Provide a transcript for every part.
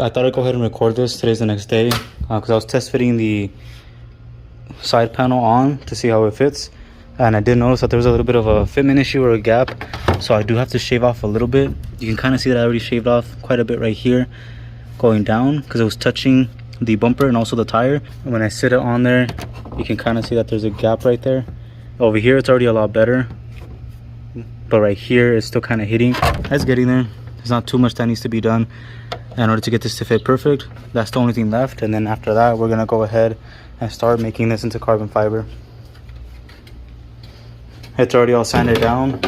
I thought I'd go ahead and record this. Today's the next day because I was test fitting the side panel on to see how it fits, and I did notice that there was a little bit of a fitment issue or a gap, so I do have to shave off a little bit. You can kind of see that I already shaved off quite a bit right here going down because it was touching the bumper and also the tire. And when I sit it on there, you can kind of see that there's a gap right there. Over here it's already a lot better, but right here it's still kind of hitting. It's getting there. There's not too much that needs to be done in order to get this to fit perfect. That's the only thing left, and then after that we're gonna go ahead and start making this into carbon fiber. It's already all sanded down.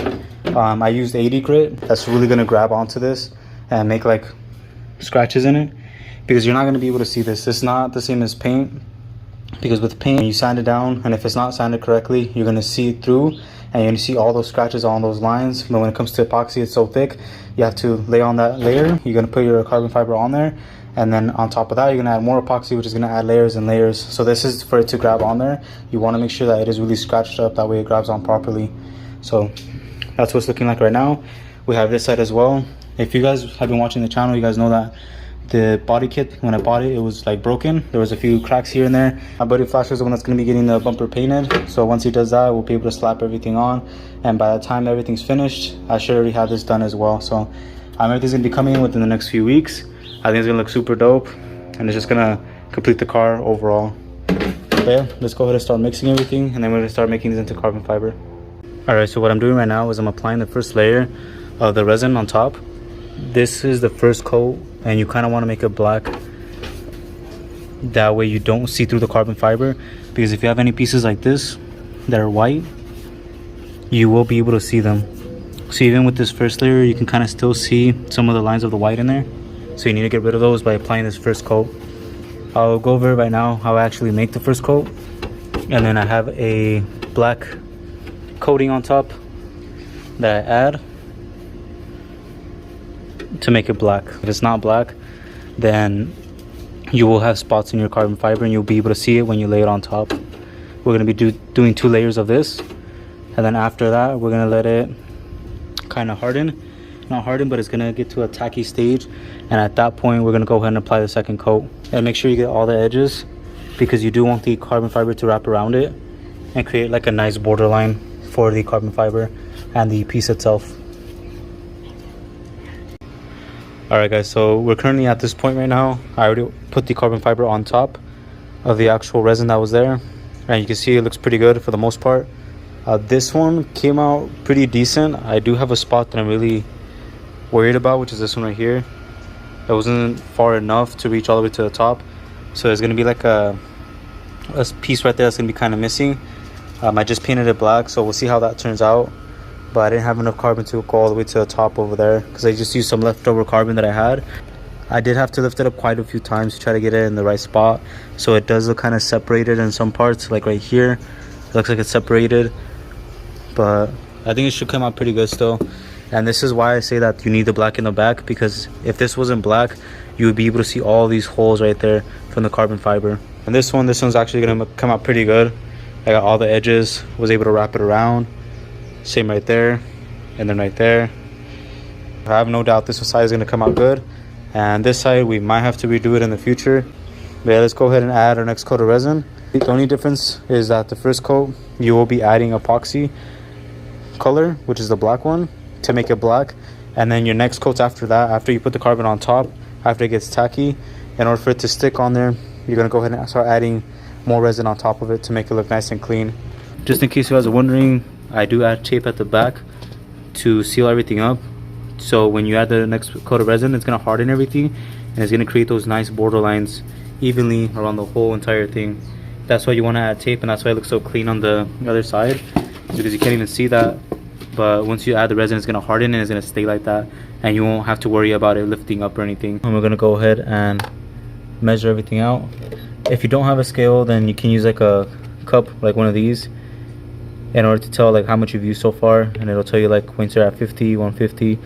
I used 80 grit. That's really gonna grab onto this and make like scratches in it, because you're not gonna be able to see this. It's not the same as paint, because with paint you sand it down, and if it's not sanded correctly you're gonna see it through and you're gonna see all those scratches on those lines. But when it comes to epoxy, it's so thick, you have to lay on that layer. You're gonna put your carbon fiber on there, and then on top of that you're gonna add more epoxy, which is gonna add layers and layers. So this is for it to grab on there. You wanna make sure that it is really scratched up, that way it grabs on properly. So that's what it's looking like right now. We have this side as well. If you guys have been watching the channel, you guys know that the body kit, when I bought it, it was like broken. There was a few cracks here and there. My buddy Flash is the one that's going to be getting the bumper painted, so once he does that we'll be able to slap everything on, and by the time everything's finished I should already have this done as well. So everything's going to be coming in within the next few weeks. I think it's going to look super dope, and it's just going to complete the car overall. But yeah, let's go ahead and start mixing everything, and then we're going to start making this into carbon fiber. Alright, so what I'm doing right now is I'm applying the first layer of the resin on top. This is the first coat, and you kind of want to make it black, that way you don't see through the carbon fiber, because if you have any pieces like this that are white, you will be able to see them. So even with this first layer you can kind of still see some of the lines of the white in there, so you need to get rid of those by applying this first coat. I'll go over right now how I actually make the first coat, and then I have a black coating on top that I add to make it black. If it's not black, then you will have spots in your carbon fiber, and you'll be able to see it when you lay it on top. We're going to be doing 2 layers of this, and then after that we're going to let it kind of harden. Not harden, but it's going to get to a tacky stage, and at that point we're going to go ahead and apply the second coat. And make sure you get all the edges, because you do want the carbon fiber to wrap around it and create like a nice borderline for the carbon fiber and the piece itself. Alright guys, so we're currently at this point right now. I already put the carbon fiber on top of the actual resin that was there, and you can see it looks pretty good for the most part. This one came out pretty decent. I do have a spot that I'm really worried about, which is this one right here. It wasn't far enough to reach all the way to the top, so there's going to be like a piece right there that's going to be kind of missing. I just painted it black, so we'll see how that turns out. But I didn't have enough carbon to go all the way to the top over there, because I just used some leftover carbon that I had. I did have to lift it up quite a few times to try to get it in the right spot, so it does look kind of separated in some parts. Like right here it looks like it's separated, but I think it should come out pretty good still. And this is why I say that you need the black in the back, because if this wasn't black you would be able to see all these holes right there from the carbon fiber. And this one's actually going to come out pretty good. I got all the edges, was able to wrap it around. Same right there, and then right there. I have no doubt this side is going to come out good, and this side we might have to redo it in the future. But yeah, let's go ahead and add our next coat of resin. The only difference is that the first coat you will be adding epoxy color, which is the black one, to make it black. And then your next coats after that, after you put the carbon on top, after it gets tacky, in order for it to stick on there, you're going to go ahead and start adding more resin on top of it to make it look nice and clean. Just in case you guys are wondering, I do add tape at the back to seal everything up, so when you add the next coat of resin it's going to harden everything, and it's going to create those nice border lines evenly around the whole entire thing. That's why you want to add tape, and that's why it looks so clean on the other side, because you can't even see that. But once you add the resin, it's going to harden and it's going to stay like that, and you won't have to worry about it lifting up or anything. And we're going to go ahead and measure everything out. If you don't have a scale, then you can use like a cup, like one of these, in order to tell like how much you've used so far, and it'll tell you like once you're at 50, 150,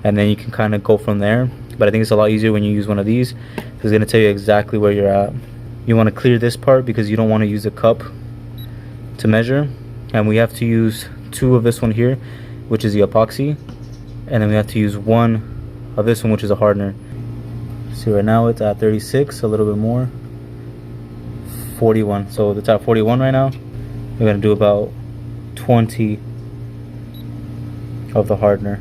and then you can kind of go from there. But I think it's a lot easier when you use one of these, because it's going to tell you exactly where you're at. You want to clear this part because you don't want to use a cup to measure, and we have to use 2 of this one here, which is the epoxy, and then we have to use 1 of this one, which is a hardener. See, right now it's at 36, a little bit more. 41. So it's at 41 right now. We're gonna do about 20 of the hardener.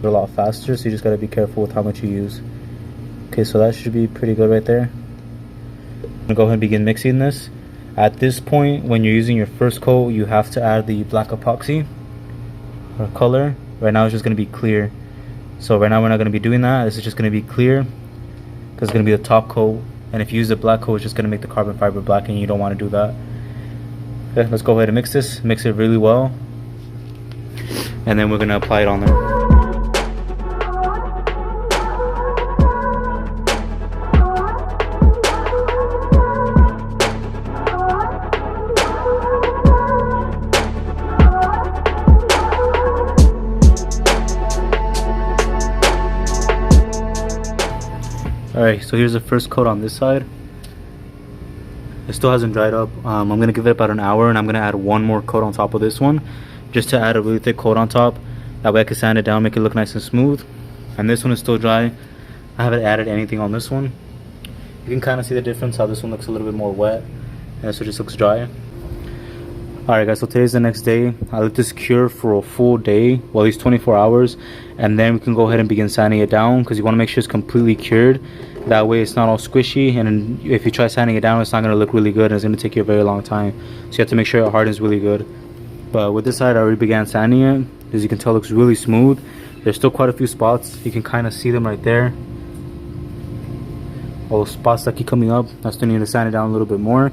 A lot faster, so you just gotta be careful with how much you use. Okay, so that should be pretty good right there. I'm gonna go ahead and begin mixing this. At this point, when you're using your first coat, you have to add the black epoxy or color. Right now it's just gonna be clear. So right now we're not gonna be doing that. This is just gonna be clear because it's gonna be the top coat. And if you use the black coat, it's just gonna make the carbon fiber black, and you don't want to do that. Okay, let's go ahead and mix this. Mix it really well, and then we're gonna apply it on there. Alright, so here's the first coat on this side. It still hasn't dried up. I'm gonna give it about an hour, and I'm gonna add one more coat on top of this one, just to add a really thick coat on top. That way I can sand it down, make it look nice and smooth. And this one is still dry. I haven't added anything on this one. You can kind of see the difference, how this one looks a little bit more wet, and this one just looks dry. Alright guys, so today's the next day. I let this cure for a full day, well at least 24 hours, and then we can go ahead and begin sanding it down, because you want to make sure it's completely cured. That way it's not all squishy, and if you try sanding it down, it's not going to look really good, and it's going to take you a very long time. So you have to make sure it hardens really good. But with this side, I already began sanding it. As you can tell, it looks really smooth. There's still quite a few spots. You can kind of see them right there. All those spots that keep coming up, I still need to sand it down a little bit more.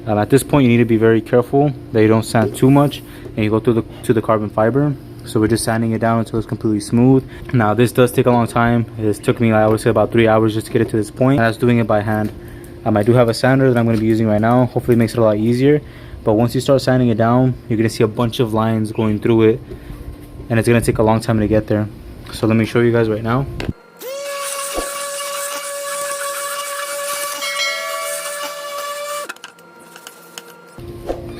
At this point, you need to be very careful that you don't sand too much and you go through the carbon fiber. So we're just sanding it down until it's completely smooth. Now this does take a long time. It took me, I would say, about 3 hours just to get it to this point. And I was doing it by hand. I do have a sander that I'm going to be using right now. Hopefully it makes it a lot easier. But once you start sanding it down, you're going to see a bunch of lines going through it, and it's going to take a long time to get there. So let me show you guys right now.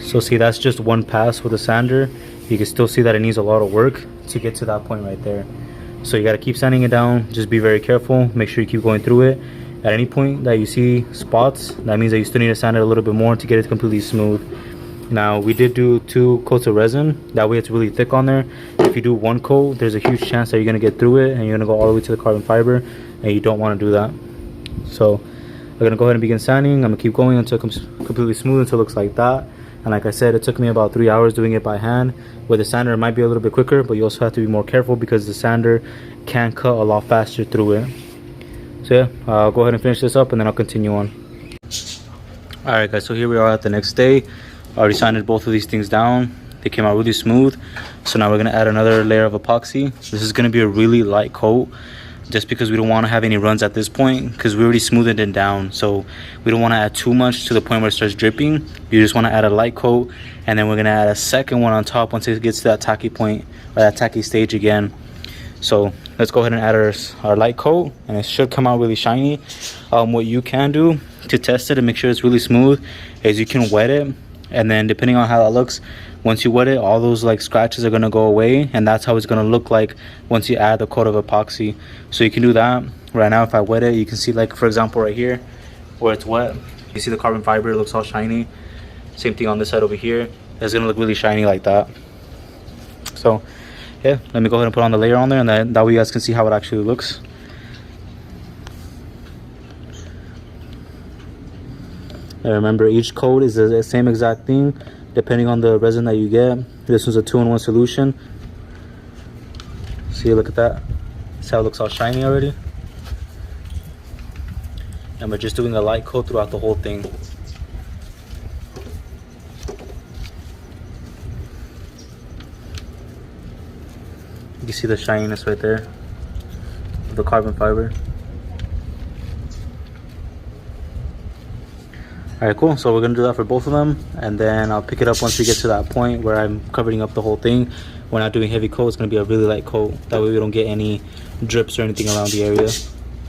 So see, that's just one pass with a sander. You can still see that it needs a lot of work to get to that point right there. So you got to keep sanding it down. Just be very careful. Make sure you keep going through it. At any point that you see spots, that means that you still need to sand it a little bit more to get it completely smooth. Now we did do 2 coats of resin. That way it's really thick on there. If you do 1 coat, there's a huge chance that you're going to get through it and you're going to go all the way to the carbon fiber, and you don't want to do that. So we're going to go ahead and begin sanding. I'm going to keep going until it comes completely smooth, until it looks like that. And like I said, it took me about 3 hours doing it by hand. With the sander, it might be a little bit quicker, but you also have to be more careful because the sander can cut a lot faster through it. So yeah, I'll go ahead and finish this up, and then I'll continue on. Alright guys, so here we are at the next day. I already sanded both of these things down. They came out really smooth. So now we're going to add another layer of epoxy. This is going to be a really light coat, just because we don't want to have any runs at this point, because we already smoothed it down. So we don't want to add too much to the point where it starts dripping. You just want to add a light coat, and then we're going to add a second one on top once it gets to that tacky point, or that tacky stage again. So let's go ahead and add our light coat, and it should come out really shiny. What you can do to test it and make sure it's really smooth is you can wet it, and then depending on how that looks, once you wet it, all those like scratches are going to go away, and that's how it's going to look like once you add the coat of epoxy. So you can do that. Right now, if I wet it, you can see, like for example right here where it's wet, you see the carbon fiber, it looks all shiny. Same thing on this side over here, it's going to look really shiny like that. So yeah, let me go ahead and put on the layer on there, and that way you guys can see how it actually looks. And remember, each coat is the same exact thing depending on the resin that you get. This was a 2-in-1 solution. See, look at that. See how it looks all shiny already? And we're just doing a light coat throughout the whole thing. You can see the shininess right there of the carbon fiber. Alright, cool. So we're going to do that for both of them, and then I'll pick it up once we get to that point where I'm covering up the whole thing. We're not doing heavy coat. It's going to be a really light coat. That way we don't get any drips or anything around the area.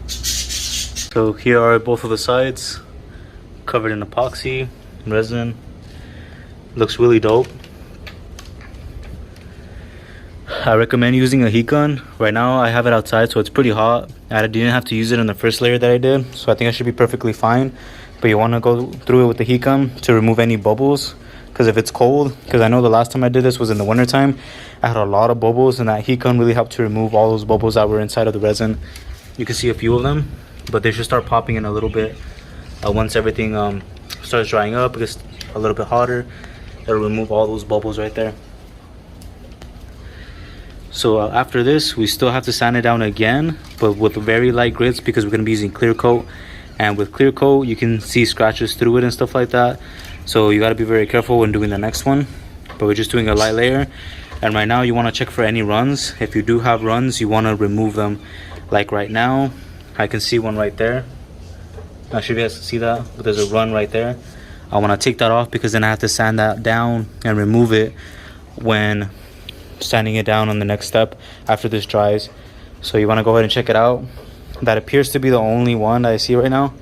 So here are both of the sides, covered in epoxy, resin. Looks really dope. I recommend using a heat gun. Right now I have it outside, so it's pretty hot. I didn't have to use it in the first layer that I did, so I think I should be perfectly fine. But you want to go through it with the heat gun to remove any bubbles, because if it's cold, because I know the last time I did this was in the winter time, I had a lot of bubbles, and that heat gun really helped to remove all those bubbles that were inside of the resin. You can see a few of them, but they should start popping in a little bit once everything starts drying up. It gets a little bit hotter. It'll remove all those bubbles right there. So after this, we still have to sand it down again, but with very light grits, because we're going to be using clear coat. And with clear coat, you can see scratches through it and stuff like that. So you got to be very careful when doing the next one. But we're just doing a light layer. And right now, you want to check for any runs. If you do have runs, you want to remove them. Like right now, I can see one right there. Not sure if you guys can see that, but there's a run right there. I want to take that off because then I have to sand that down and remove it when sanding it down on the next step after this dries. So you want to go ahead and check it out. That appears to be the only one that I see right now,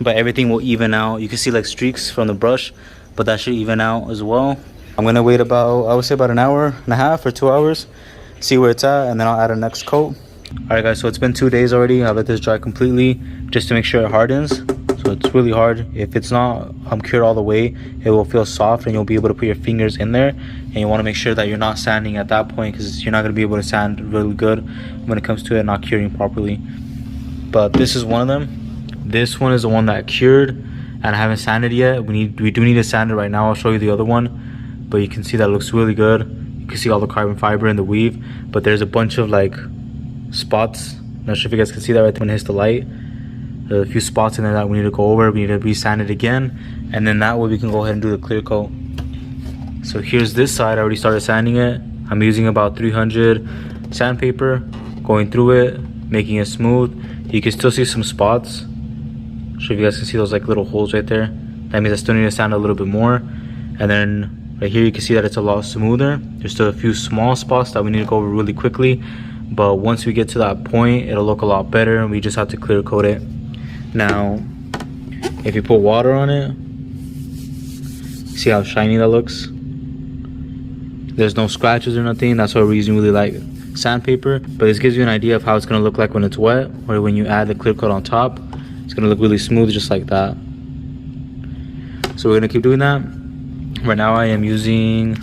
but everything will even out. You can see like streaks from the brush, but that should even out as well. I'm gonna wait about, I would say about an hour and a half or 2 hours, see where it's at, and then I'll add a next coat. All right guys, so it's been 2 days already. I'll let this dry completely just to make sure it hardens. So it's really hard. If it's not cured all the way, it will feel soft and you'll be able to put your fingers in there. And you want to make sure that you're not sanding at that point, because you're not going to be able to sand really good when it comes to it not curing properly. But this is one of them. This one is the one that cured and I haven't sanded yet. We do need to sand it right now. I'll show you the other one, but you can see that it looks really good. You can see all the carbon fiber in the weave, but there's a bunch of like spots. Not sure if you guys can see that right there when it hits the light. There's a few spots in there that we need to go over. We need to re-sand it again, and then that way we can go ahead and do the clear coat. So here's this side. I already started sanding it. I'm using about 300 sandpaper, going through it, making it smooth. You can still see some spots. Sure if you guys can see those like little holes right there. That means I still need to sand a little bit more. And then right here you can see that it's a lot smoother. There's still a few small spots that we need to go over really quickly, but once we get to that point, it'll look a lot better, and we just have to clear coat it. Now if you put water on it, see how shiny that looks? There's no scratches or nothing. That's why we're using really light sandpaper, but this gives you an idea of how it's going to look like when it's wet, or when you add the clear coat on top. It's going to look really smooth just like that. So we're going to keep doing that. Right now I am using,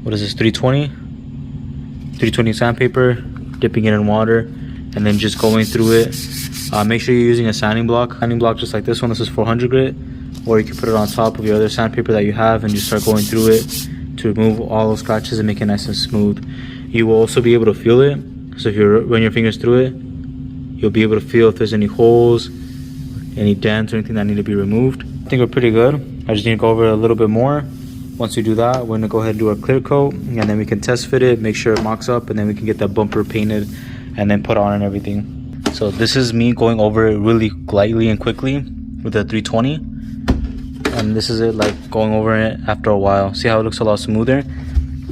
what is this, 320 sandpaper, dipping it in water, and then just going through it. Make sure you're using a sanding block just like this one. This is 400 grit, or you can put it on top of your other sandpaper that you have and just start going through it to remove all those scratches and make it nice and smooth. You will also be able to feel it. So if you run your fingers through it, you'll be able to feel if there's any holes, any dents or anything that need to be removed. I think we're pretty good. I just need to go over it a little bit more. Once we do that, we're gonna go ahead and do our clear coat, and then we can test fit it, make sure it mocks up, and then we can get that bumper painted and then put on and everything. So this is me going over it really lightly and quickly with the 320. And this is it, like going over it after a while. See how it looks a lot smoother?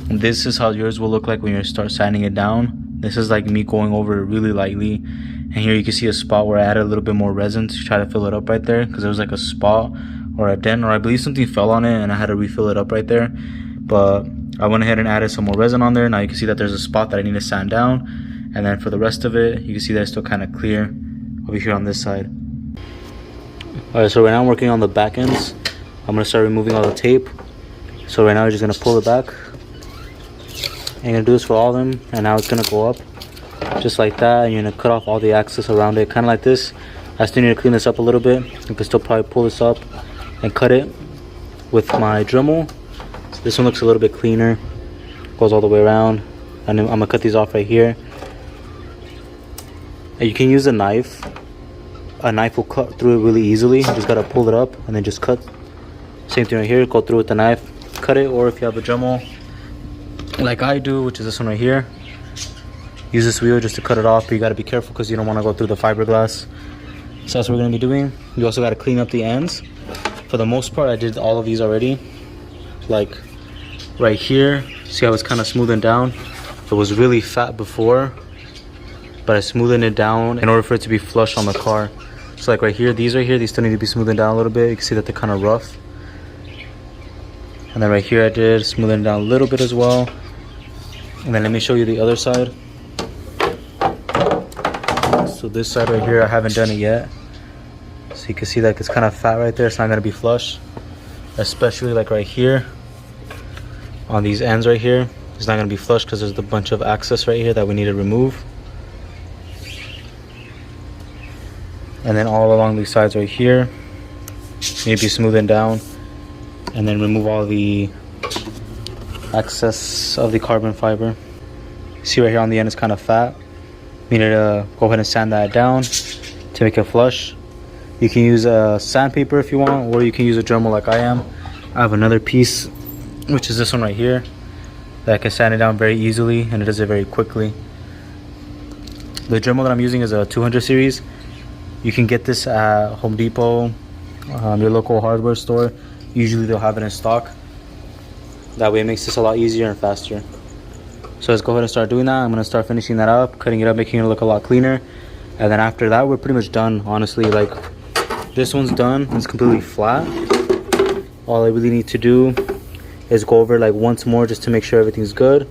And this is how yours will look like when you start sanding it down. This is like me going over it really lightly. And here you can see a spot where I added a little bit more resin to try to fill it up right there, because there was like a spot or a dent, or I believe something fell on it and I had to refill it up right there. But I went ahead and added some more resin on there. Now you can see that there's a spot that I need to sand down. And then for the rest of it, you can see that it's still kind of clear over here on this side. Alright, so right now I'm working on the back ends. I'm going to start removing all the tape. So right now you're just going to pull it back. And you're going to do this for all of them. And now it's going to go up just like that. And you're going to cut off all the excess around it, kind of like this. I still need to clean this up a little bit. You can still probably pull this up and cut it with my Dremel. So this one looks a little bit cleaner. Goes all the way around. And I'm going to cut these off right here. And you can use a knife. A knife will cut through it really easily. You just gotta pull it up and then just cut. Same thing right here, go through with the knife, cut it. Or if you have a Dremel like I do, which is this one right here, use this wheel just to cut it off. But you gotta be careful because you don't want to go through the fiberglass. So that's what we're gonna be doing. You also gotta clean up the ends. For the most part, I did all of these already. Like right here, see how it's kind of smoothing down? It was really fat before, but I smoothened it down in order for it to be flush on the car. So like right here, these still need to be smoothened down a little bit. You can see that they're kind of rough. And then right here I did smoothen it down a little bit as well. And then let me show you the other side. So this side right here, I haven't done it yet. So you can see that it's kind of fat right there. It's not going to be flush, especially like right here on these ends right here. It's not going to be flush because there's a bunch of excess right here that we need to remove. And then all along these sides right here, maybe smoothing down, and then remove all the excess of the carbon fiber. See right here on the end, it's kind of fat. We need to go ahead and sand that down to make it flush. You can use a sandpaper if you want, or you can use a Dremel like I am. I have another piece, which is this one right here, that I can sand it down very easily, and it does it very quickly. The Dremel that I'm using is a 200 series. You can get this at Home Depot, your local hardware store. Usually they'll have it in stock. That way it makes this a lot easier and faster. So let's go ahead and start doing that. I'm going to start finishing that up, cutting it up, making it look a lot cleaner. And then after that, we're pretty much done, honestly. Like, this one's done. It's completely flat. All I really need to do is go over like once more just to make sure everything's good.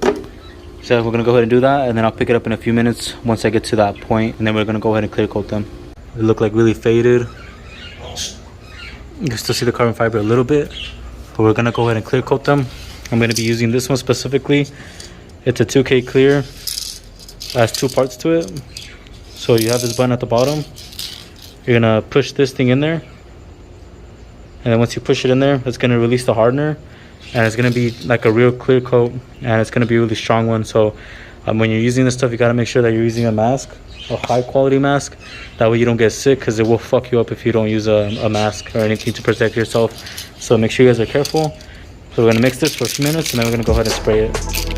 So we're going to go ahead and do that, and then I'll pick it up in a few minutes once I get to that point, and then we're going to go ahead and clear coat them. They look like really faded. You can still see the carbon fiber a little bit, but we're going to go ahead and clear coat them. I'm going to be using this one specifically. It's a 2K clear. It has two parts to it. So you have this button at the bottom. You're going to push this thing in there. And then once you push it in there, it's going to release the hardener. And it's going to be like a real clear coat. And it's going to be a really strong one. So when you're using this stuff, you got to make sure that you're using a mask. A high quality mask. That way you don't get sick, because it will fuck you up if you don't use a mask or anything to protect yourself. So make sure you guys are careful. So we're going to mix this for a few minutes, and then we're going to go ahead and spray it.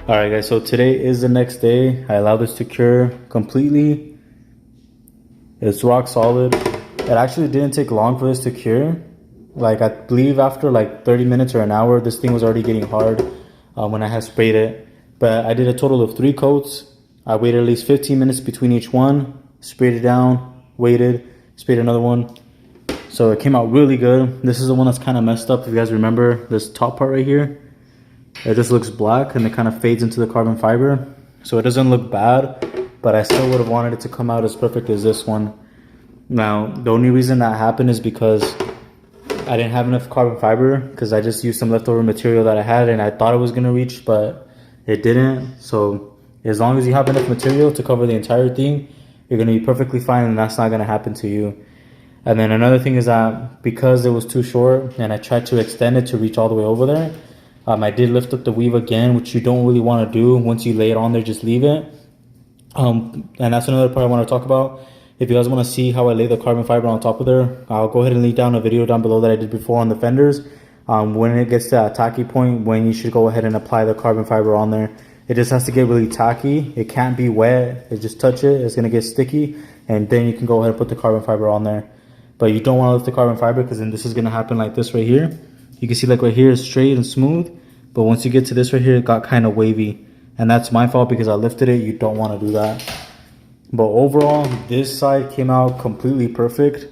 Alright guys, so today is the next day. I allowed this to cure completely. It's rock solid. It actually didn't take long for this to cure. Like, I believe after like 30 minutes or an hour, this thing was already getting hard when I had sprayed it. But I did a total of 3 coats. I waited at least 15 minutes between each one, sprayed it down, waited, sprayed another one. So it came out really good. This is the one that's kind of messed up. If you guys remember this top part right here, it just looks black and it kind of fades into the carbon fiber. So it doesn't look bad, but I still would have wanted it to come out as perfect as this one. Now, the only reason that happened is because I didn't have enough carbon fiber, because I just used some leftover material that I had and I thought it was going to reach, but it didn't. So as long as you have enough material to cover the entire thing, you're going to be perfectly fine, and that's not going to happen to you. And then another thing is that because it was too short and I tried to extend it to reach all the way over there, I did lift up the weave again, which you don't really want to do. Once you lay it on there, just leave it. And that's another part I want to talk about. If you guys want to see how I lay the carbon fiber on top of there, I'll go ahead and link down a video down below that I did before on the fenders. When it gets to that tacky point, when you should go ahead and apply the carbon fiber on there. It just has to get really tacky. It can't be wet. It just touch it, it's going to get sticky. And then you can go ahead and put the carbon fiber on there. But you don't want to lift the carbon fiber, because then this is going to happen like this right here. You can see like right here is straight and smooth. But once you get to this right here, it got kind of wavy. And that's my fault because I lifted it. You don't want to do that. But overall, this side came out completely perfect.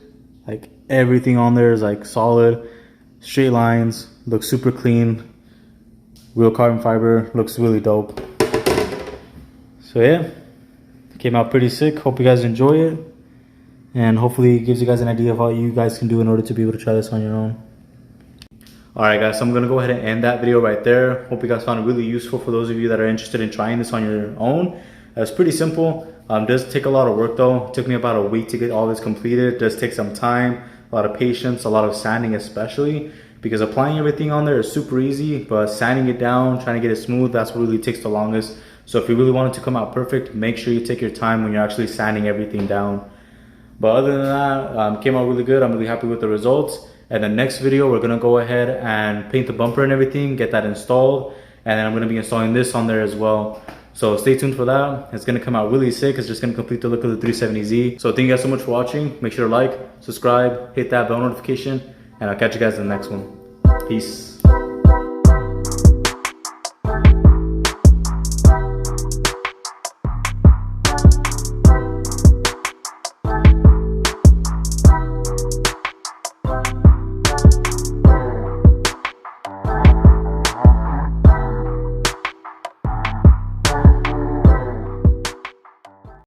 Like, everything on there is like solid. Straight lines. Looks super clean. Real carbon fiber. Looks really dope. So yeah. Came out pretty sick. Hope you guys enjoy it. And hopefully it gives you guys an idea of how you guys can do in order to be able to try this on your own. Alright guys, so I'm going to go ahead and end that video right there. Hope you guys found it really useful for those of you that are interested in trying this on your own. It's pretty simple. Does take a lot of work though. It took me about a week to get all this completed. It does take some time, a lot of patience, a lot of sanding especially, because applying everything on there is super easy, but sanding it down, trying to get it smooth, that's what really takes the longest. So if you really want it to come out perfect, make sure you take your time when you're actually sanding everything down. But other than that, came out really good. I'm really happy with the results. And the next video, we're gonna go ahead and paint the bumper and everything, get that installed. And then I'm gonna be installing this on there as well. So stay tuned for that. It's gonna come out really sick. It's just gonna complete the look of the 370Z. So thank you guys so much for watching. Make sure to like, subscribe, hit that bell notification, and I'll catch you guys in the next one. Peace.